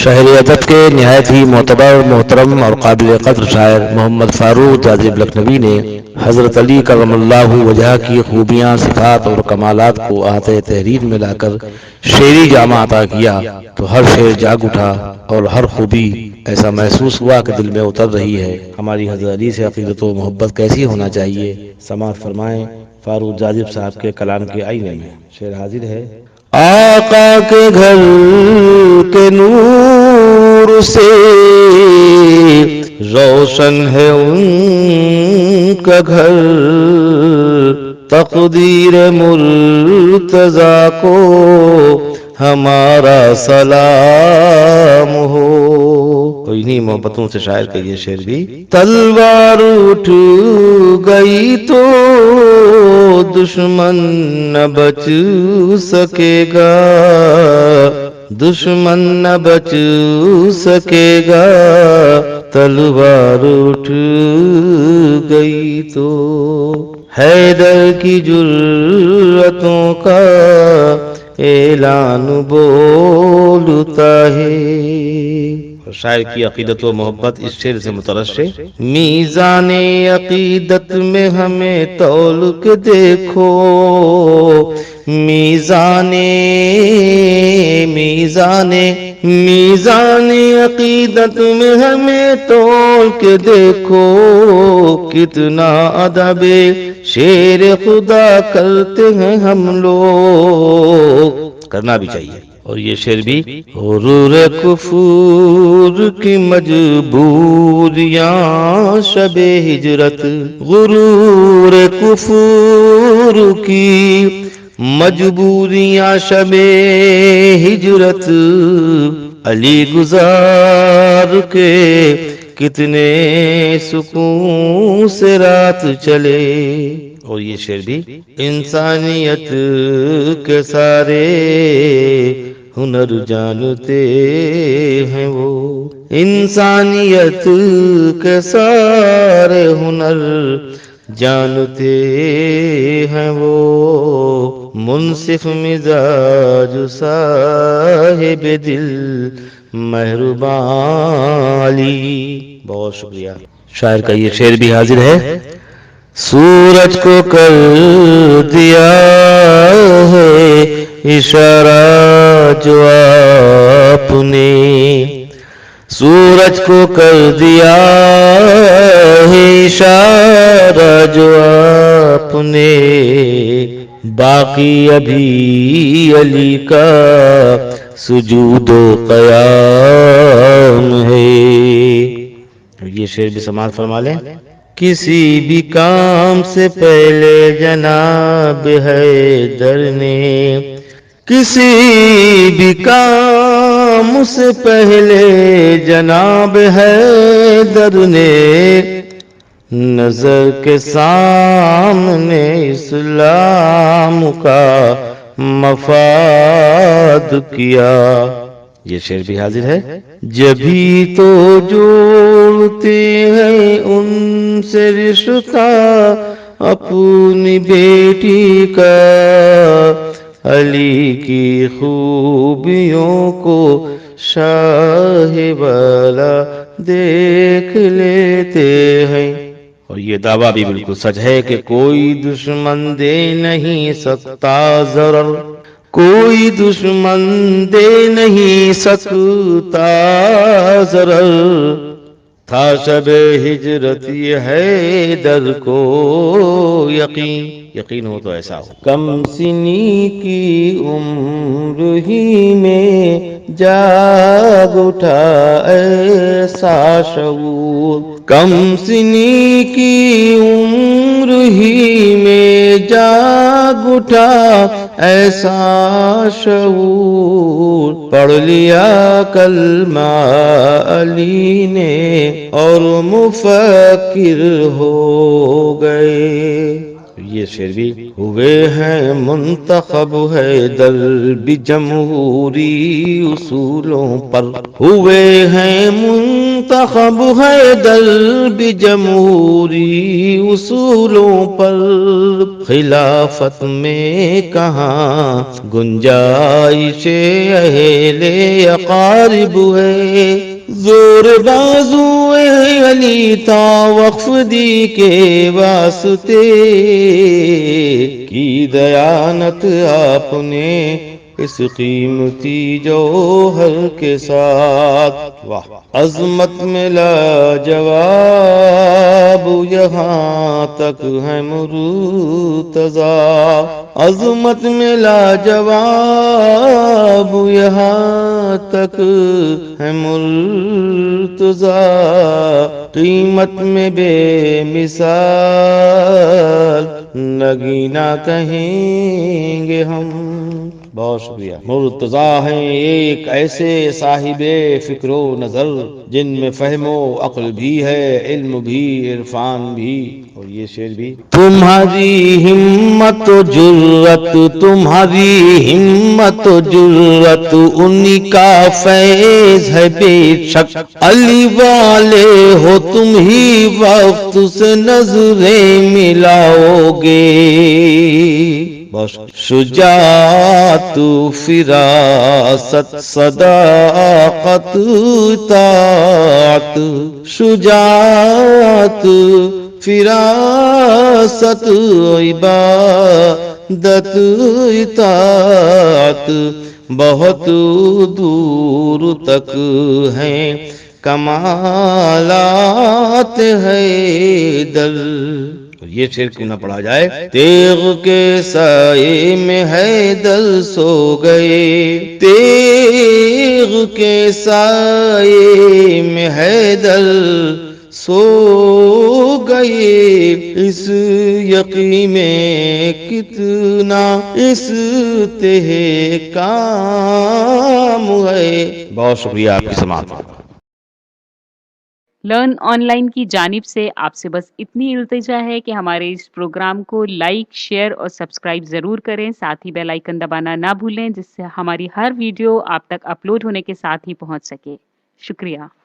شہر ادب کے نہایت ہی معتبر محترم اور قابل قدر شاعر محمد فاروق جاذب لکھنوی نے حضرت علی کرم اللہ وجہ کی خوبیاں، صفات اور کمالات کو احاطہ تحریر میں لا کر شعری جامہ عطا کیا تو ہر شعر جاگ اٹھا اور ہر خوبی ایسا محسوس ہوا کہ دل میں اتر رہی ہے۔ ہماری حضرت علی سے عقیدت و محبت کیسی ہونا چاہیے، سماعت فرمائیں فاروق جاذب صاحب کے کلام کے آئینے میں۔ شعر حاضر ہے۔ آقا کے گھر کے نور سے روشن ہے ان کا گھر، تقدیر مرتضیٰ کو ہمارا سلام ہو۔ تو انہی محبتوں سے شاعر کا یہ شعر بھی: تلوار اٹھ گئی تو دشمن نہ بچ سکے گا، دشمن نہ بچ سکے گا، تلوار اٹھ گئی تو۔ حیدر کی جرأتوں کا اعلان بولتا ہے۔ شاعر کی عقیدت و محبت اس شعر سے مترشح: میزان عقیدت میں ہمیں تول کے دیکھو، میزان عقیدت میں ہمیں تول کے دیکھو، کتنا ادب شیر خدا کرتے ہیں ہم لوگ۔ کرنا بھی چاہیے۔ اور یہ شعر بھی: غرور کفور کی مجبوریاں شب ہجرت، غرور کفور کی مجبوریاں شب ہجرت، علی گزار کے کتنے سکون سے رات چلے۔ اور یہ شعر بھی: انسانیت کے سارے ہنر جانتے ہیں وہ، انسانیت کے سارے ہنر جانتے ہیں وہ، منصف مزاج صاحب دل مہربان علی۔ بہت شکریہ۔ شاعر کا یہ شعر بھی حاضر ہے۔ سورج کو کر دیا ہے اشارہ جو آپ نے، سورج کو کر دیا ہے اشارہ جو آپ نے، باقی ابھی علی کا سجود و قیام ہے۔ یہ شعر بھی سماعت فرما لیں۔ کسی بھی کام سے پہلے جناب حیدر نے، کسی بھی کام سے پہلے جناب حیدر نے، نظر کے سامنے اسلام کا مفاد کیا۔ یہ شعر بھی حاضر ہے۔ جبھی تو جوڑتے ہیں ان سے رشتہ اپنی بیٹی کا، علی کی خوبیوں کو شاہ والا دیکھ لیتے ہیں۔ اور یہ دعویٰ بھی بالکل سچ ہے کہ کوئی دشمن دے نہیں سکتا ضرر، کوئی دشمن دے نہیں سکتا ضرر، تھا شب ہجرت یہ حیدر کو یقین ہو تو ایسا ہو۔ کم سنی کی عمر ہی میں جاگ اٹھا ایسا شعور، کم سنی کی عمر ہی میں جاگ اٹھا ایسا شعور، پڑھ لیا کلمہ علی نے اور مفکر ہو گئے۔ یہ یہ شعر بھی ہوئے ہیں منتخب ہے در بھی جمہوری اصولوں پر، ہوئے ہیں منتخب ہے در بھی جمہوری اصولوں پر، خلافت میں کہاں گنجائش اہل اقارب ہے، زور بازو علی تا وقف دی کے واسطے، کی دیانت آپ نے اس قیمتی جوہر کے ساتھ، واہ عظمت میں لاجواب یہاں تک ہے مرتضی، عظمت میں لاجواب یہاں تک ہے مرتضی، قیمت میں بے مثال نگینا کہیں گے ہم۔ بہت شکریہ۔ مرتضی ہیں ایک ایسے صاحب فکر و نظر جن میں فہم و عقل بھی ہے، علم بھی، عرفان بھی۔ اور یہ شعر بھی، تمہاری ہمت و جرت، تمہاری ہمت و جرت انہی کا فیض ہے بے شک، علی والے ہو تم ہی وقت سے نظریں ملاؤ گے، شجاعت فراست صداقت اطاعت، شجاعت فراست عبادت اطاعت، بہت دور تک ہیں کمالات حیدر۔ یہ شعر کیوں نہ پڑھا جائے، تیغ کے سائے میں حیدر سو گئے، تیغ کے سائے میں حیدر سو گئے، اس یقین میں کتنا استحکام ہے۔ بہت شکریہ آپ کی سماعت۔ لرن آن لائن کی جانب سے آپ سے بس اتنی التجا ہے کہ ہمارے اس پروگرام کو لائک، شیئر اور سبسکرائب ضرور کریں، ساتھ ہی بیل آئیکن دبانا نہ بھولیں، جس سے ہماری ہر ویڈیو آپ تک اپلوڈ ہونے کے ساتھ ہی پہنچ سکے۔ شکریہ۔